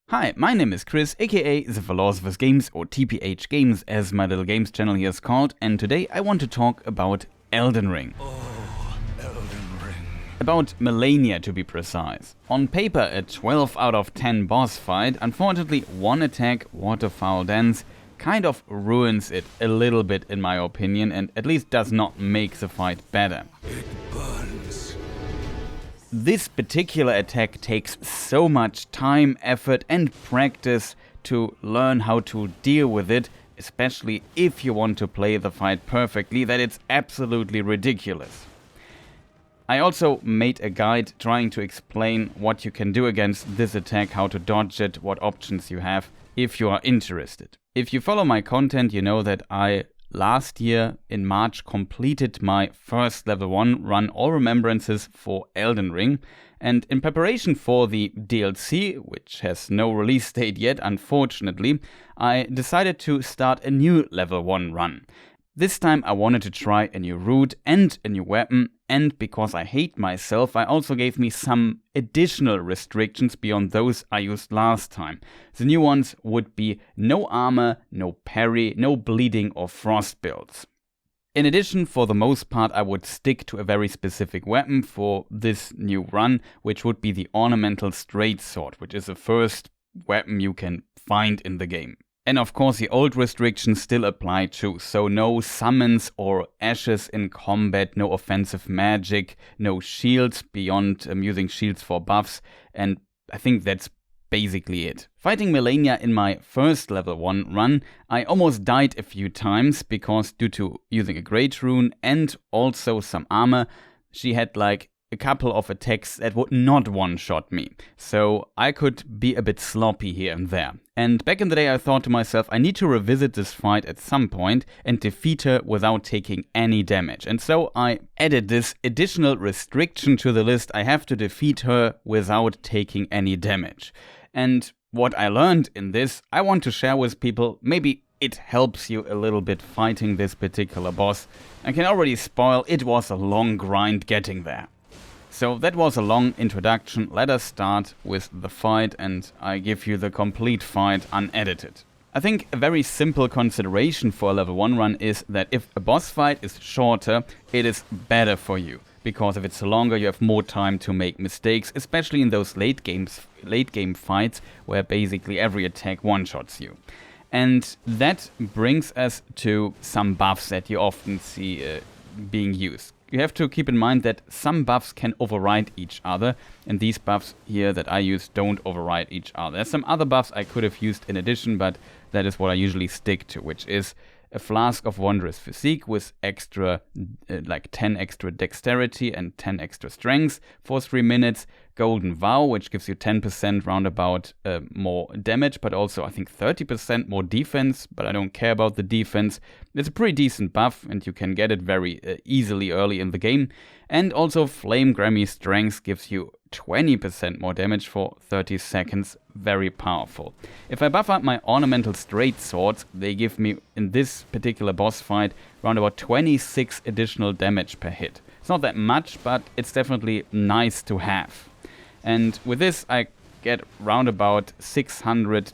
Hi, my name is Chris, aka The Philosopher's Games, or TPH Games as my little games channel here is called, and today I want to talk about Elden Ring. Oh, Elden Ring. About Malenia to be precise. On paper a 12 out of 10 boss fight, unfortunately one attack, Waterfowl Dance, kind of ruins it a little bit in my opinion, and at least does not make the fight better. It burns. This particular attack takes so much time, effort and practice to learn how to deal with it, especially if you want to play the fight perfectly, that it's absolutely ridiculous. I also made a guide trying to explain what you can do against this attack, how to dodge it, what options you have, if you are interested. If you follow my content, you know that I last year in March completed my first level 1 run, all remembrances for Elden Ring, and in preparation for the DLC, which has no release date yet unfortunately, I decided to start a new level 1 run. This time I wanted to try a new route and a new weapon, and because I hate myself, I also gave me some additional restrictions beyond those I used last time. The new ones would be no armor, no parry, no bleeding or frost builds. In addition, for the most part, I would stick to a very specific weapon for this new run, which would be the Ornamental straight sword, which is the first weapon you can find in the game. And of course the old restrictions still apply too, so no summons or ashes in combat, no offensive magic, no shields beyond using shields for buffs, and I think that's basically it. Fighting Malenia in my first level 1 run, I almost died a few times because due to using a Great Rune and also some armor, she had like a couple of attacks that would not one-shot me, so I could be a bit sloppy here and there. And back in the day I thought to myself, I need to revisit this fight at some point and defeat her without taking any damage. And so I added this additional restriction to the list: I have to defeat her without taking any damage. And what I learned in this, I want to share with people. Maybe it helps you a little bit fighting this particular boss. I can already spoil, it was a long grind getting there. So that was a long introduction. Let us start with the fight and I give you the complete fight unedited. I think a very simple consideration for a level 1 run is that if a boss fight is shorter, it is better for you. Because if it's longer, you have more time to make mistakes, especially in those late game fights where basically every attack one-shots you. And that brings us to some buffs that you often see being used. You have to keep in mind that some buffs can override each other, and these buffs here that I use don't override each other. There's some other buffs I could have used in addition, but that is what I usually stick to, which is a Flask of Wondrous Physique with extra, like 10 extra Dexterity and 10 extra Strength for 3 minutes. Golden Vow, which gives you 10% roundabout more damage, but also I think 30% more defense, but I don't care about the defense. It's a pretty decent buff and you can get it very easily early in the game. And also Flame Grammy Strength gives you 20% more damage for 30 seconds, very powerful. If I buff up my Ornamental straight swords, they give me, in this particular boss fight, around about 26 additional damage per hit. It's not that much, but it's definitely nice to have. And with this I get round about 600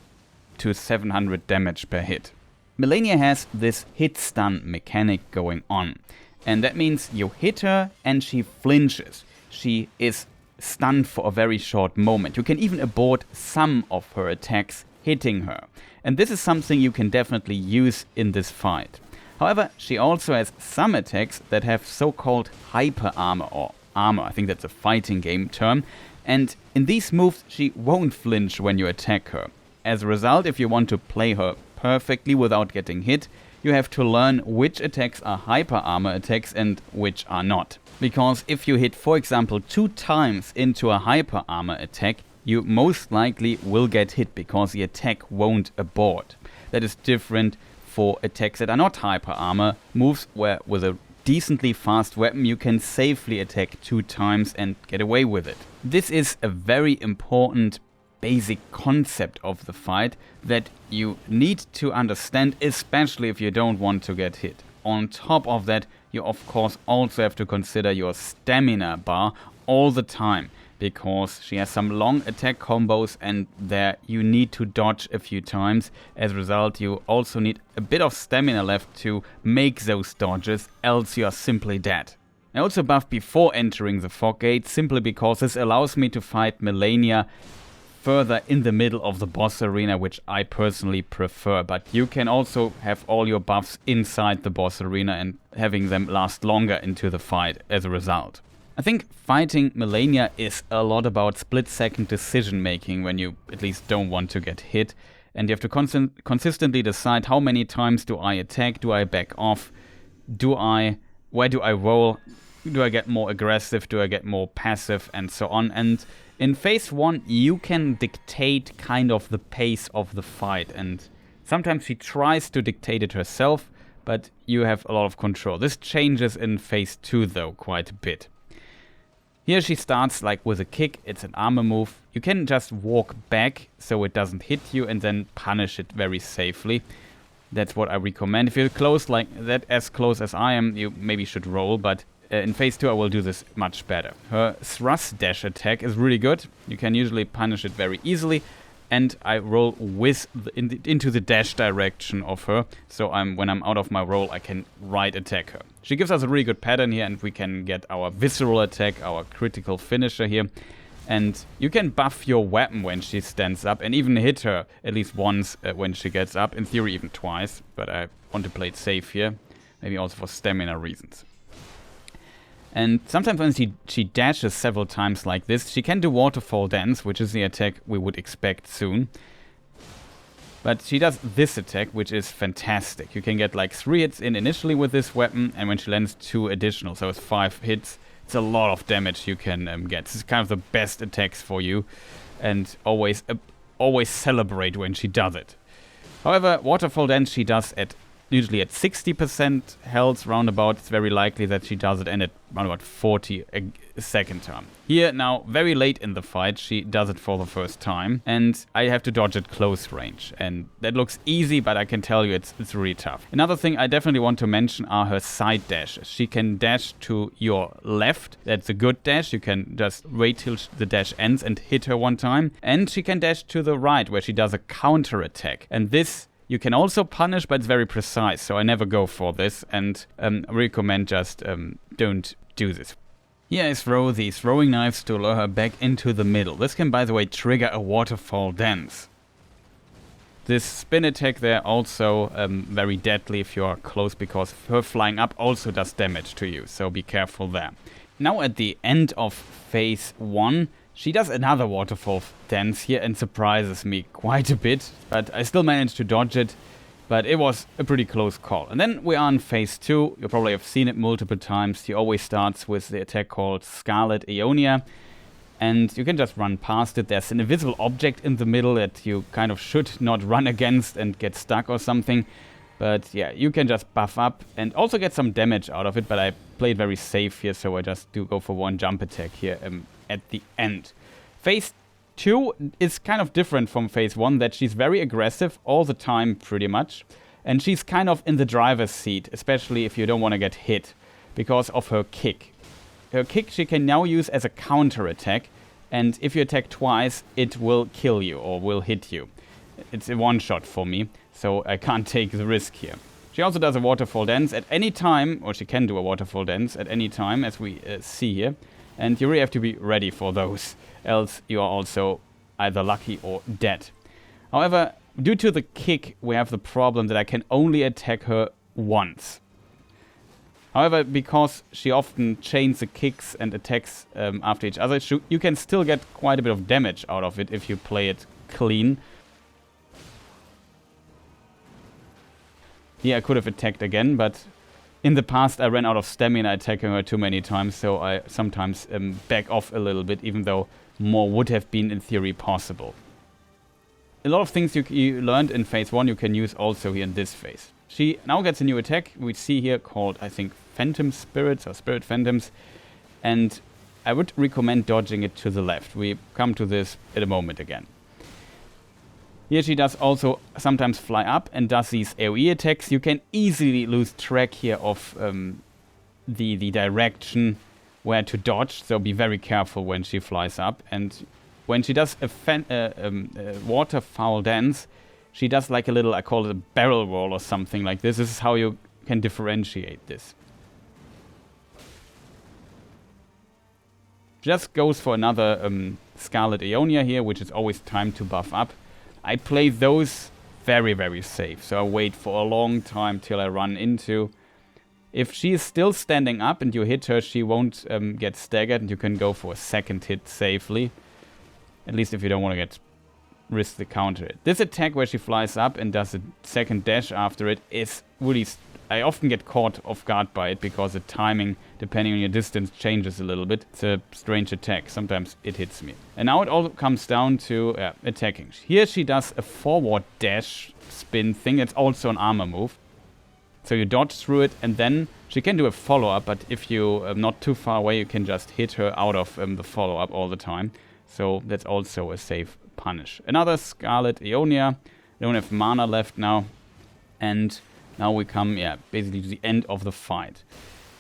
to 700 damage per hit. Malenia has this hit stun mechanic going on. And that means you hit her and she flinches. She is stunned for a very short moment. You can even abort some of her attacks hitting her. And this is something you can definitely use in this fight. However, she also has some attacks that have so-called Hyperarmor or armor. I think that's a fighting game term. And in these moves she won't flinch when you attack her. As a result, if you want to play her perfectly without getting hit, you have to learn which attacks are Hyperarmor attacks and which are not. Because if you hit, for example, 2 times into a Hyperarmor attack, you most likely will get hit because the attack won't abort. That is different for attacks that are not Hyperarmor, moves where with a decently fast weapon you can safely attack 2 times and get away with it. This is a very important basic concept of the fight that you need to understand, especially if you don't want to get hit. On top of that, you of course also have to consider your stamina bar all the time, because she has some long attack combos and there you need to dodge a few times. As a result, you also need a bit of stamina left to make those dodges, else you are simply dead. I also buffed before entering the Fog Gate, simply because this allows me to fight Malenia further in the middle of the boss arena, which I personally prefer. But you can also have all your buffs inside the boss arena and having them last longer into the fight as a result. I think fighting Malenia is a lot about split-second decision-making when you at least don't want to get hit. And you have to consistently decide how many times do I attack, do I back off, where do I roll, do I get more aggressive, do I get more passive, and so on. And in phase 1 you can dictate kind of the pace of the fight, and sometimes she tries to dictate it herself, but you have a lot of control. This changes in phase 2 though quite a bit. Here she starts like with a kick, it's an armor move. You can just walk back so it doesn't hit you and then punish it very safely. That's what I recommend. If you're close like that, as close as I am, you maybe should roll, but in phase 2 I will do this much better. Her thrust dash attack is really good. You can usually punish it very easily, and I roll with into the dash direction of her, so when I'm out of my roll I can right attack her. She gives us a really good pattern here, and we can get our visceral attack, our critical finisher here. And you can buff your weapon when she stands up and even hit her at least once when she gets up, in theory even twice, but I want to play it safe here, maybe also for stamina reasons. And sometimes when she dashes several times like this, she can do Waterfowl Dance, which is the attack we would expect soon. But she does this attack, which is fantastic. You can get like 3 hits in initially with this weapon, and when she lands 2 additional, so it's 5 hits. It's a lot of damage you can get. This is kind of the best attacks for you, and always celebrate when she does it. However, Waterfowl Dance she does usually at 60% health roundabout. It's very likely that she does it and at around about 40 a second time. Here now, very late in the fight, she does it for the first time, and I have to dodge at close range. And that looks easy, but I can tell you it's really tough. Another thing I definitely want to mention are her side dashes. She can dash to your left. That's a good dash. You can just wait till the dash ends and hit her one time. And she can dash to the right, where she does a counter attack. And this you can also punish, but it's very precise, so I never go for this, and recommend just don't do this. Here I throw these throwing knives to lure her back into the middle. This can, by the way, trigger a Waterfowl Dance. This spin attack there also very deadly if you are close, because her flying up also does damage to you, so be careful there. Now at the end of phase 1, she does another Waterfowl Dance here and surprises me quite a bit, but I still managed to dodge it, but it was a pretty close call. And then we are in phase 2, you probably have seen it multiple times. She always starts with the attack called Scarlet Aeonia, and you can just run past it. There's an invisible object in the middle that you kind of should not run against and get stuck or something. But yeah, you can just buff up and also get some damage out of it, but I played very safe here, so I just do go for one jump attack here at the end. Phase 2 is kind of different from phase 1, that she's very aggressive all the time pretty much, and she's kind of in the driver's seat, especially if you don't want to get hit, because of her kick. Her kick she can now use as a counter attack, and if you attack twice it will kill you or will hit you. It's a one shot for me, so I can't take the risk here. She also does a Waterfowl Dance at any time, or she can do a Waterfowl Dance at any time, as we see here. And you really have to be ready for those, else you are also either lucky or dead. However, due to the kick, we have the problem that I can only attack her once. However, because she often chains the kicks and attacks after each other, you can still get quite a bit of damage out of it if you play it clean. Here I could have attacked again, but in the past I ran out of stamina attacking her too many times, so I sometimes back off a little bit, even though more would have been in theory possible. A lot of things you learned in phase 1 you can use also here in this phase. She now gets a new attack, we see here, called, I think, Phantom Spirits or Spirit Phantoms, and I would recommend dodging it to the left. We come to this in a moment again. Here she does also sometimes fly up and does these AoE attacks. You can easily lose track here of the direction where to dodge, so be very careful when she flies up. And when she does a Waterfowl Dance, she does like a little, I call it a barrel roll or something like this. This is how you can differentiate this. Just goes for another Scarlet Ionia here, which is always time to buff up. I play those very, very safe, so I wait for a long time till I run into. If she is still standing up and you hit her, she won't get staggered, and you can go for a second hit safely. At least if you don't want to risk the counter hit. This attack where she flies up and does a second dash after it is really... I often get caught off guard by it because the timing, depending on your distance, changes a little bit. It's a strange attack. Sometimes it hits me. And now it all comes down to attacking. Here she does a forward dash spin thing. It's also an armor move. So you dodge through it, and then she can do a follow-up, but if you're not too far away, you can just hit her out of the follow-up all the time. So that's also a safe punish. Another Scarlet Ionia. Don't have mana left now. And now we come, basically to the end of the fight.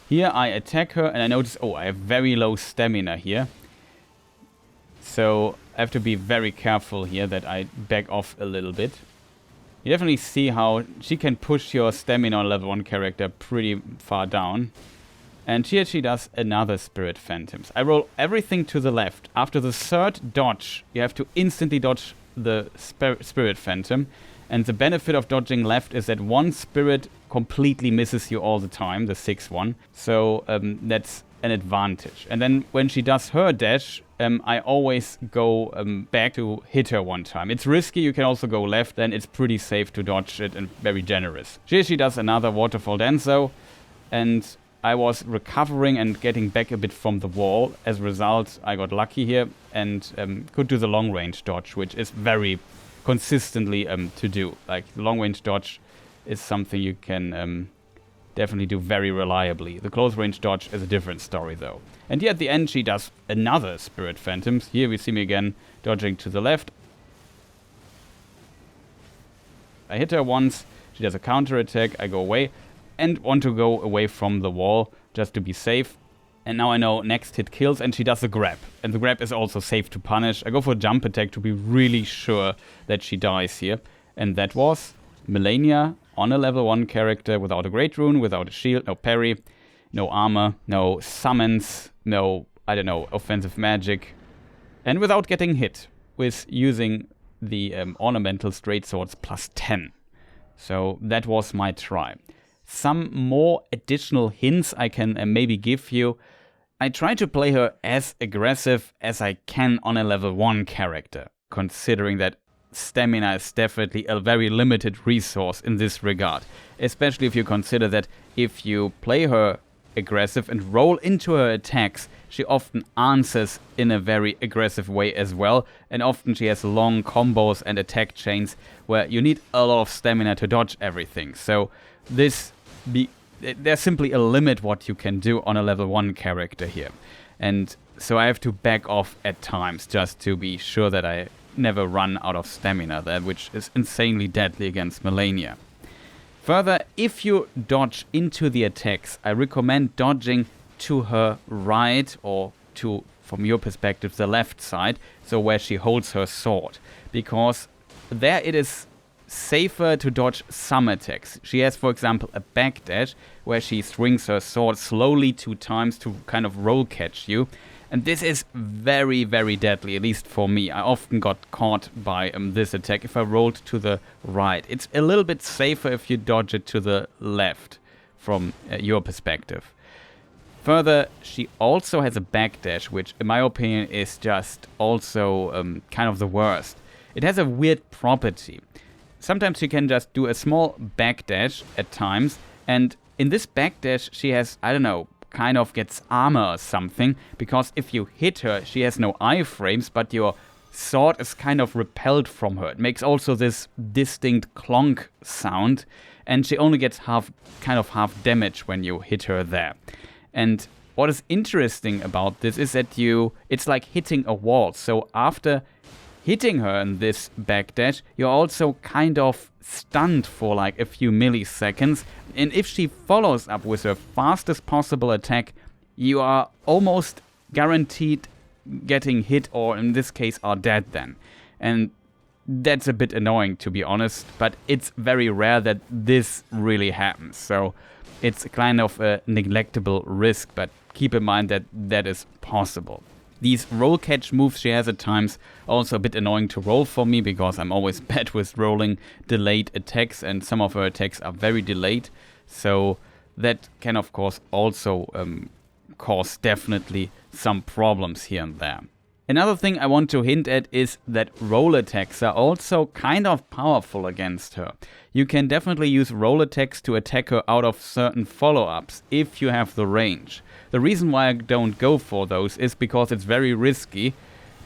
Here I attack her, and I notice, I have very low stamina here. So I have to be very careful here that I back off a little bit. You definitely see how she can push your stamina on level 1 character pretty far down. And here she does another Spirit Phantoms. I roll everything to the left. After the third dodge, you have to instantly dodge the Spirit Phantom. And the benefit of dodging left is that one spirit completely misses you all the time, the 6-1. So that's an advantage. And then when she does her dash, I always go back to hit her one time. It's risky, you can also go left, then it's pretty safe to dodge it and very generous. Here she does another Waterfowl Dance though, and I was recovering and getting back a bit from the wall. As a result, I got lucky here and could do the long range dodge, which is very consistently to do. Like the long range dodge is something you can definitely do very reliably. The close range dodge is a different story though. And here at the end she does another Spirit Phantoms. Here we see me again dodging to the left. I hit her once, she does a counter attack, I go away and want to go away from the wall just to be safe. And now I know next hit kills, and she does a grab. And the grab is also safe to punish. I go for a jump attack to be really sure that she dies here. And that was Malenia on a level 1 character without a Great Rune, without a shield, no parry, no armor, no summons, no, offensive magic. And without getting hit with using the Ornamental Straight Swords plus 10. So that was my try. Some more additional hints I can maybe give you. I try to play her as aggressive as I can on a level 1 character, considering that stamina is definitely a very limited resource in this regard. Especially if you consider that if you play her aggressive and roll into her attacks, she often answers in a very aggressive way as well, and often she has long combos and attack chains where you need a lot of stamina to dodge everything. So there's simply a limit what you can do on a level 1 character here. And so I have to back off at times just to be sure that I never run out of stamina there, which is insanely deadly against Malenia. Further, if you dodge into the attacks, I recommend dodging to her right or to, from your perspective, the left side, so where she holds her sword. Because there it is safer to dodge some attacks. She has, for example, a backdash where she swings her sword slowly 2 times to kind of roll catch you. And this is very, very deadly, at least for me. I often got caught by this attack if I rolled to the right. It's a little bit safer if you dodge it to the left from your perspective. Further, she also has a backdash, which in my opinion is just also kind of the worst. It has a weird property. Sometimes she can just do a small backdash at times, and in this backdash she has, kind of gets armor or something, because if you hit her, she has no iframes, but your sword is kind of repelled from her. It makes also this distinct clonk sound, and she only gets half damage when you hit her there. And what is interesting about this is that it's like hitting a wall. So after hitting her in this backdash, you're also kind of stunned for like a few milliseconds. And if she follows up with her fastest possible attack, you are almost guaranteed getting hit, or in this case are dead then. And that's a bit annoying, to be honest, but it's very rare that this really happens. So it's kind of a neglectable risk, but keep in mind that that is possible. These roll catch moves she has at times also a bit annoying to roll for me, because I'm always bad with rolling delayed attacks, and some of her attacks are very delayed. So that can of course also cause definitely some problems here and there. Another thing I want to hint at is that roll attacks are also kind of powerful against her. You can definitely use roll attacks to attack her out of certain follow-ups if you have the range. The reason why I don't go for those is because it's very risky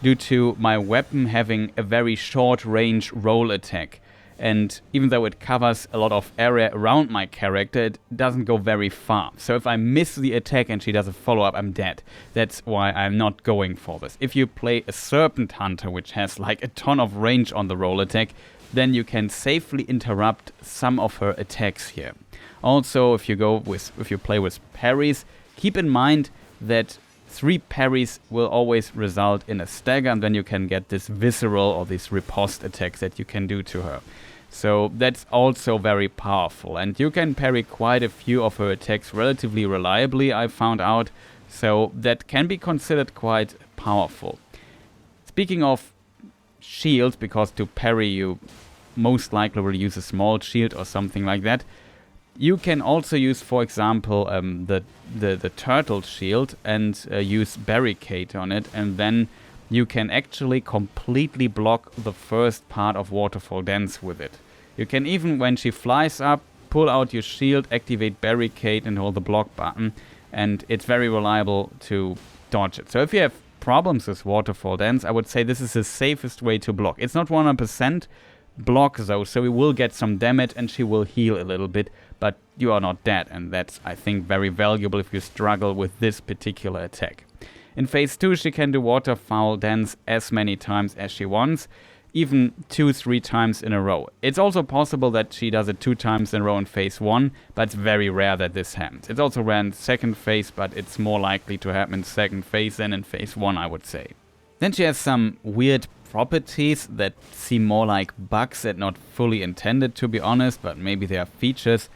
due to my weapon having a very short range roll attack. And even though it covers a lot of area around my character, it doesn't go very far. So if I miss the attack and she does a follow-up, I'm dead. That's why I'm not going for this. If you play a Serpent Hunter, which has like a ton of range on the roll attack, then you can safely interrupt some of her attacks here. Also, if you play with parries, keep in mind that 3 parries will always result in a stagger, and then you can get this visceral or this riposte attacks that you can do to her. So that's also very powerful, and you can parry quite a few of her attacks relatively reliably, I found out, so that can be considered quite powerful. Speaking of shields, because to parry you most likely will use a small shield or something like that, you can also use, for example, the turtle shield and use Barricade on it, and then you can actually completely block the first part of Waterfowl Dance with it. You can even, when she flies up, pull out your shield, activate Barricade and hold the block button, and it's very reliable to dodge it. So if you have problems with Waterfowl Dance, I would say this is the safest way to block. It's not 100% block though, so we will get some damage and she will heal a little bit, but you are not dead, and that's, I think, very valuable if you struggle with this particular attack. In phase 2 she can do Waterfowl Dance as many times as she wants, even 2-3 times in a row. It's also possible that she does it 2 times in a row in phase 1, but it's very rare that this happens. It's also rare in second phase, but it's more likely to happen in second phase than in phase 1, I would say. Then she has some weird properties that seem more like bugs and not fully intended, to be honest, but maybe they are features.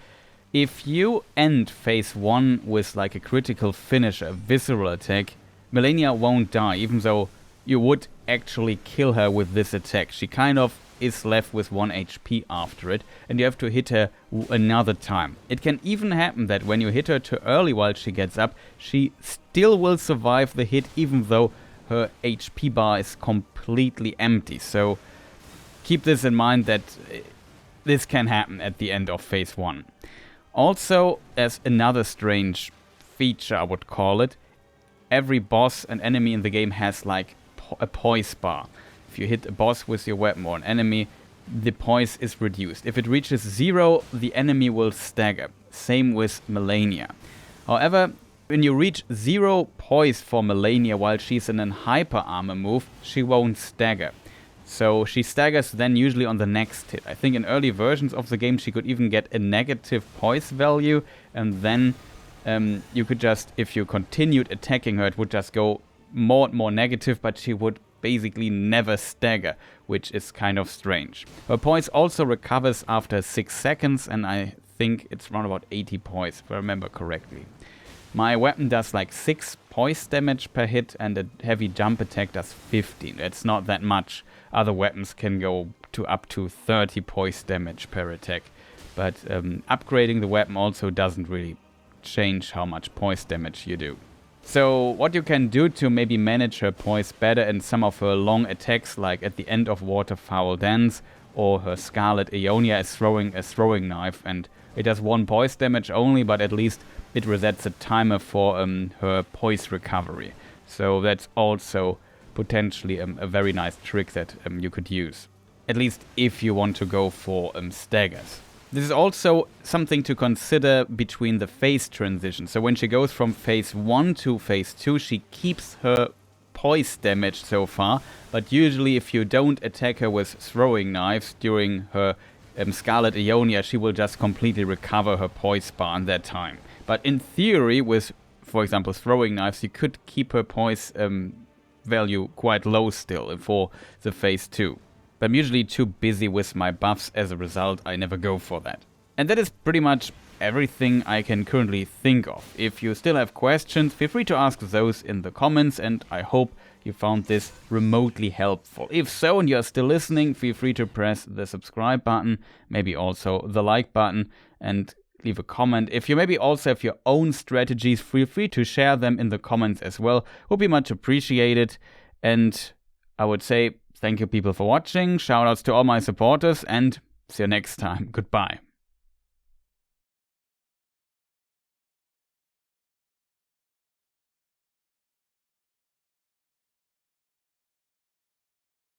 If you end phase 1 with like a critical finish, a visceral attack, Malenia won't die, even though you would actually kill her with this attack. She kind of is left with 1 HP after it, and you have to hit her another time. It can even happen that when you hit her too early while she gets up, she still will survive the hit, even though her HP bar is completely empty. So keep this in mind, that this can happen at the end of phase 1. Also, as another strange feature, I would call it, every boss and enemy in the game has like a poise bar. If you hit a boss with your weapon or an enemy, the poise is reduced. If it reaches 0, the enemy will stagger. Same with Malenia. However, when you reach 0 poise for Malenia while she's in an Hyperarmor move, she won't stagger. So she staggers then usually on the next hit. I think in early versions of the game she could even get a negative poise value, and then you could just, if you continued attacking her, it would just go more and more negative, but she would basically never stagger, which is kind of strange. Her poise also recovers after 6 seconds, and I think it's around about 80 poise, if I remember correctly. My weapon does like 6 poise damage per hit, and a heavy jump attack does 15. It's not that much. Other weapons can go to up to 30 poise damage per attack, but upgrading the weapon also doesn't really change how much poise damage you do. So what you can do to maybe manage her poise better in some of her long attacks, like at the end of Waterfowl Dance or her Scarlet Ionia, is throwing a throwing knife, and it does 1 poise damage only, but at least it resets a timer for her poise recovery. So that's also potentially a very nice trick that you could use, at least if you want to go for staggers. This is also something to consider between the phase transition. So when she goes from phase 1 to phase 2, she keeps her poise damage so far, but usually if you don't attack her with throwing knives during her Scarlet Ionia, she will just completely recover her poise bar in that time. But in theory, with for example, throwing knives, you could keep her poise value quite low still for the phase 2. But I'm usually too busy with my buffs, as a result I never go for that. And that is pretty much everything I can currently think of. If you still have questions, feel free to ask those in the comments, and I hope you found this remotely helpful. If so and you're still listening, feel free to press the subscribe button, maybe also the like button, and leave a comment. If you maybe also have your own strategies, feel free to share them in the comments as well. Would be much appreciated. And I would say thank you people for watching, shoutouts to all my supporters, and see you next time. Goodbye.